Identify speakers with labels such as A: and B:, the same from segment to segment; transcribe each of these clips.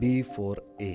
A: B4A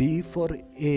A: B4A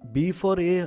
A: B4A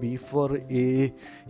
A: B4A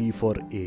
A: B4A।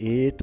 A: 8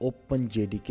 A: OpenJDK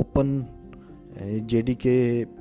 A: OpenJDK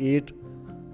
A: 8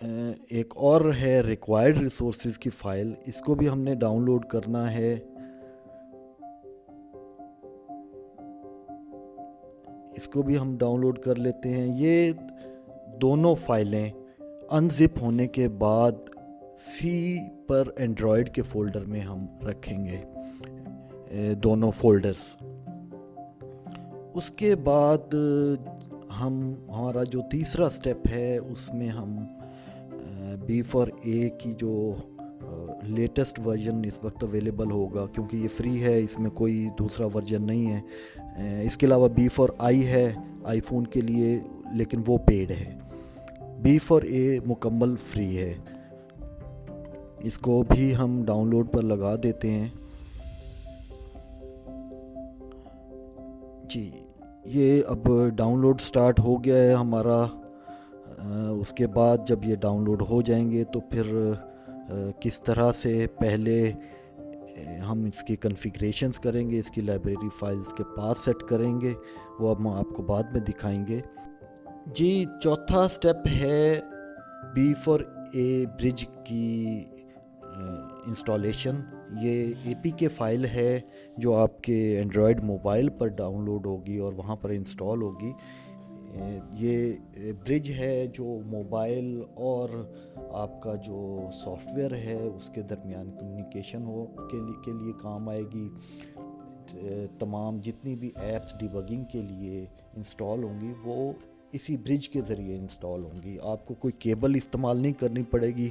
A: ایک اور ہے ریکوائرڈ ریسورسز کی فائل، اس کو بھی ہم نے ڈاؤن لوڈ کرنا ہے. اس کو بھی ہم ڈاؤن لوڈ کر لیتے ہیں. یہ دونوں فائلیں انزپ ہونے کے بعد سی پر اینڈرائڈ کے فولڈر میں ہم رکھیں گے، دونوں فولڈرز. اس کے بعد ہمارا جو تیسرا سٹیپ ہے اس میں ہم B4A کی جو لیٹسٹ ورژن اس وقت اویلیبل ہوگا، کیونکہ یہ فری ہے، اس میں کوئی دوسرا ورژن نہیں ہے. اس کے علاوہ B4I ہے آئی فون کے لیے، لیکن وہ پیڈ ہے. B4A مکمل فری ہے. اس کو بھی ہم ڈاؤن لوڈ پر لگا دیتے ہیں. جی یہ اب ڈاؤن لوڈ سٹارٹ ہو گیا ہے ہمارا. اس کے بعد جب یہ ڈاؤن لوڈ ہو جائیں گے تو پھر کس طرح سے پہلے ہم اس کی کنفیگریشنز کریں گے، اس کی لائبریری فائلز کے پاس سیٹ کریں گے، وہ اب ہم آپ کو بعد میں دکھائیں گے. جی چوتھا سٹیپ ہے B4A برج کی انسٹالیشن. یہ اے پی کے فائل ہے جو آپ کے اینڈرائڈ موبائل پر ڈاؤن لوڈ ہوگی اور وہاں پر انسٹال ہوگی. یہ برج ہے جو موبائل اور آپ کا جو سافٹ ویئر ہے اس کے درمیان کمیونیکیشن کے لیے کام آئے گی. تمام جتنی بھی ایپس ڈیبگنگ کے لیے انسٹال ہوں گی وہ اسی برج کے ذریعے انسٹال ہوں گی. آپ کو کوئی کیبل استعمال نہیں کرنی پڑے گی.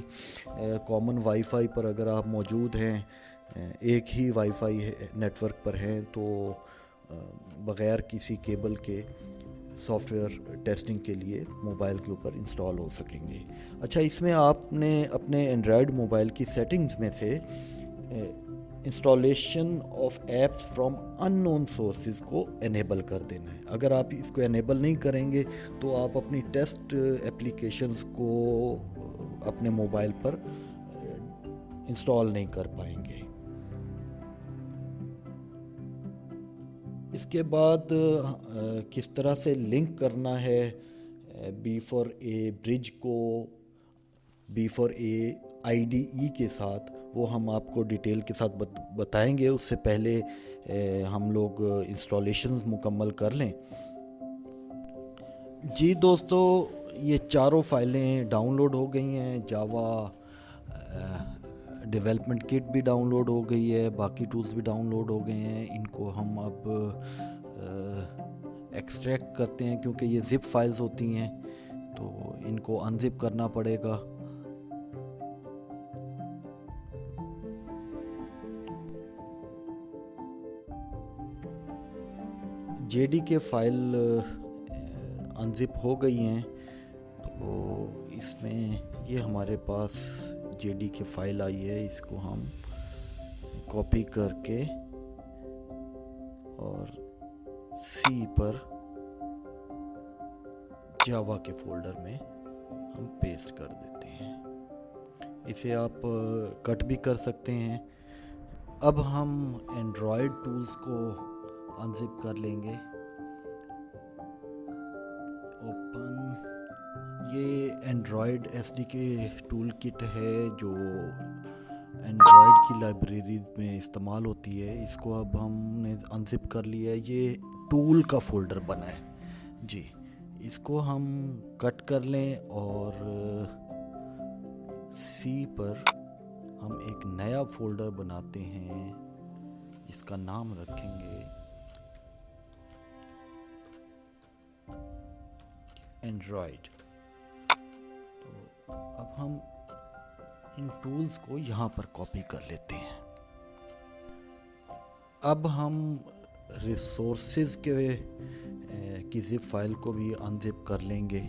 A: کامن وائی فائی پر اگر آپ موجود ہیں، ایک ہی وائی فائی نیٹ ورک پر ہیں، تو بغیر کسی کیبل کے سافٹ ویئر ٹیسٹنگ کے لیے موبائل کے اوپر انسٹال ہو سکیں گے. اچھا، اس میں آپ نے اپنے اینڈرائڈ موبائل کی سیٹنگز میں سے installation of apps from unknown sources کو انیبل کر دینا ہے. اگر آپ اس کو انیبل نہیں کریں گے تو آپ اپنی ٹیسٹ اپلیکیشنز کو اپنے موبائل پر انسٹال نہیں کر پائیں گے. اس کے بعد کس طرح سے لنک کرنا ہے B4A برج کو B4A IDE کے ساتھ، وہ ہم آپ کو ڈیٹیل کے ساتھ بتائیں گے. اس سے پہلے ہم لوگ انسٹالیشنز مکمل کر لیں. جی دوستو، یہ چاروں فائلیں ڈاؤن لوڈ ہو گئی ہیں. جاوا ڈیولپمنٹ کٹ بھی ڈاؤن لوڈ ہو گئی ہے، باقی ٹولز بھی ڈاؤن لوڈ ہو گئے ہیں. ان کو ہم اب ایکسٹریکٹ کرتے ہیں کیونکہ یہ زپ فائلز ہوتی ہیں تو ان کو انزپ کرنا پڑے گا. JDK فائل انزپ ہو گئی ہیں تو اس میں یہ ہمارے پاس JDK فائل آئی ہے. اس کو ہم کاپی کر کے اور سی پر جاوا کے فولڈر میں ہم پیسٹ کر دیتے ہیں. اسے آپ کٹ بھی کر سکتے ہیں. اب ہم اینڈرائڈ ٹولز کو انزپ کر لیں گے. اوپن، یہ اینڈرائڈ SDK ٹول کٹ ہے جو اینڈرائڈ کی لائبریریز میں استعمال ہوتی ہے. اس کو اب ہم نے انزپ کر لیا ہے. یہ ٹول کا فولڈر بنا ہے. جی اس کو ہم کٹ کر لیں اور سی پر ہم ایک نیا فولڈر بناتے ہیں. اس کا نام رکھیں گے اینڈرائڈ. تو اب ہم ان ٹولز کو یہاں پر کاپی کر لیتے ہیں. اب ہم ریسورسز کی زپ فائل کو بھی انزپ کر لیں گے.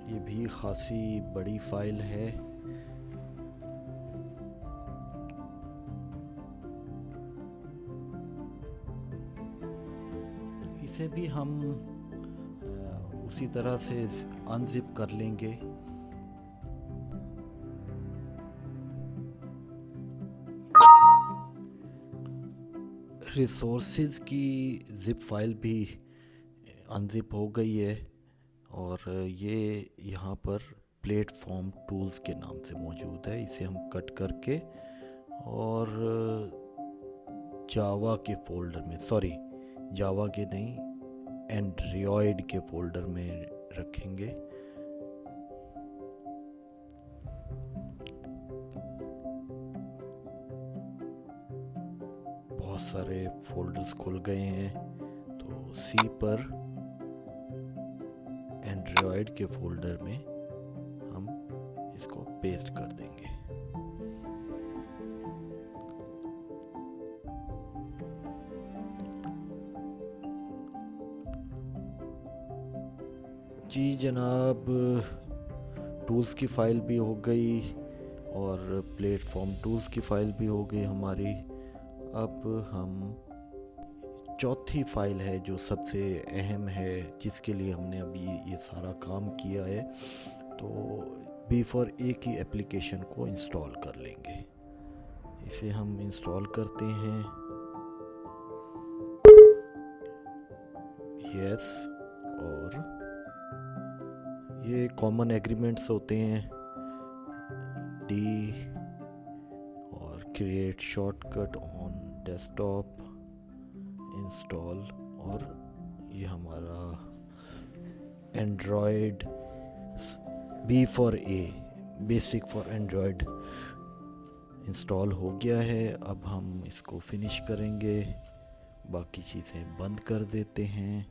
A: یہ بھی خاصی بڑی فائل ہے. اسے بھی ہم اسی طرح سے انزپ کر لیں گے. ریسورسز کی زپ فائل بھی انزپ ہو گئی ہے اور یہ یہاں پر پلیٹ فارم ٹولز کے نام سے موجود ہے. اسے ہم کٹ کر کے اور جاوا کے فولڈر میں، جاوا کے نہیں، اینڈرائڈ کے فولڈر میں رکھیں گے. بہت سارے فولڈرز کھل گئے ہیں، تو سی پر اینڈرائڈ کے فولڈر میں ہم اس کو پیسٹ کر دیں گے. جی جناب، ٹولز کی فائل بھی ہو گئی اور پلیٹ فارم ٹولز کی فائل بھی ہو گئی ہماری. اب ہم چوتھی فائل ہے جو سب سے اہم ہے، جس کے لیے ہم نے ابھی یہ سارا کام کیا ہے، تو B4A کی اپلیکیشن کو انسٹال کر لیں گے. اسے ہم انسٹال کرتے ہیں. یس، اور یہ کامن ایگریمنٹس ہوتے ہیں، ڈی اور create short cut on desktop ٹاپ، انسٹال، اور یہ ہمارا Android B4A basic for Android install ہو گیا ہے. اب ہم اس کو فنش کریں گے، باقی چیزیں بند کر دیتے ہیں.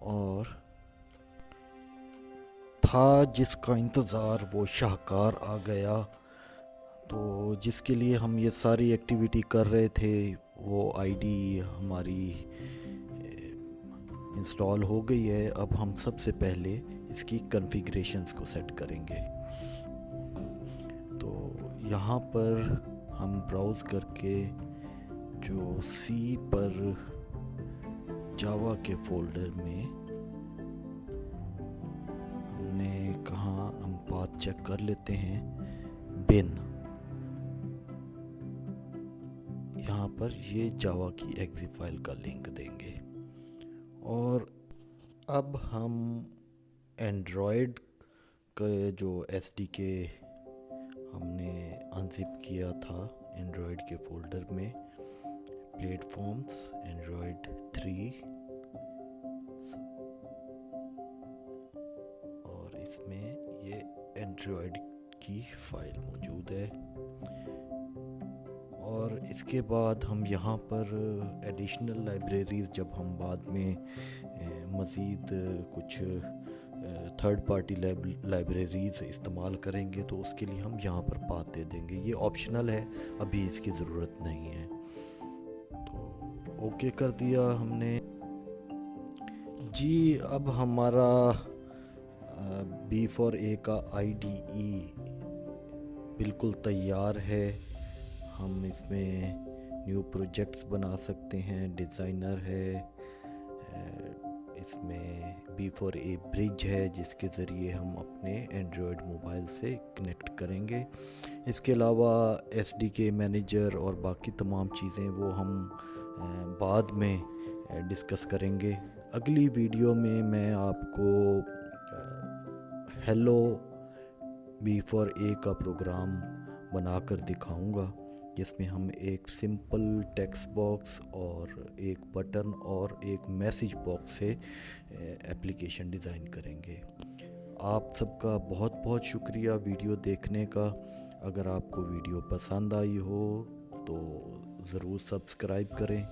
A: اور تھا جس کا انتظار وہ شاہکار آ گیا. تو جس کے لیے ہم یہ ساری ایکٹیویٹی کر رہے تھے، وہ آئی ڈی ہماری انسٹال ہو گئی ہے. اب ہم سب سے پہلے اس کی کنفیگریشنز کو سیٹ کریں گے. تو یہاں پر ہم براؤز کر کے جو سی پر جاوا کے فولڈر میں ہم نے کہاں، ہم پاتھ چیک کر لیتے ہیں، بن، یہاں پر یہ جاوا کی ایگزی فائل کا لنک دیں گے. اور اب ہم اینڈرائڈ کا جو ایس ڈی کے ہم نے انزپ کیا تھا اینڈرائڈ کے فولڈر میں، پلیٹ فارمز اینڈرائڈ 3، اور اس میں یہ اینڈرائڈ کی فائل موجود ہے. اور اس کے بعد ہم یہاں پر ایڈیشنل لائبریریز، جب ہم بعد میں مزید کچھ تھرڈ پارٹی لائبریریز استعمال کریں گے، تو اس کے لیے ہم یہاں پر پاتھ دے دیں گے. یہ آپشنل ہے، ابھی اس کی ضرورت نہیں ہے. تو اوکے کر دیا ہم نے. جی اب ہمارا B4A کا IDE بالکل تیار ہے. ہم اس میں نیو پروجیکٹس بنا سکتے ہیں، ڈیزائنر ہے، اس میں B4A برج ہے جس کے ذریعے ہم اپنے اینڈرائڈ موبائل سے کنیکٹ کریں گے. اس کے علاوہ SDK مینیجر اور باقی تمام چیزیں وہ ہم بعد میں ڈسکس کریں گے. اگلی ویڈیو میں آپ کو ہیلو B4A کا پروگرام بنا کر دکھاؤں گا، جس میں ہم ایک سمپل ٹیکسٹ باکس اور ایک بٹن اور ایک میسیج باکس سے ایپلیکیشن ڈیزائن کریں گے. آپ سب کا بہت بہت شکریہ ویڈیو دیکھنے کا. اگر آپ کو ویڈیو پسند آئی ہو تو ضرور سبسکرائب کریں.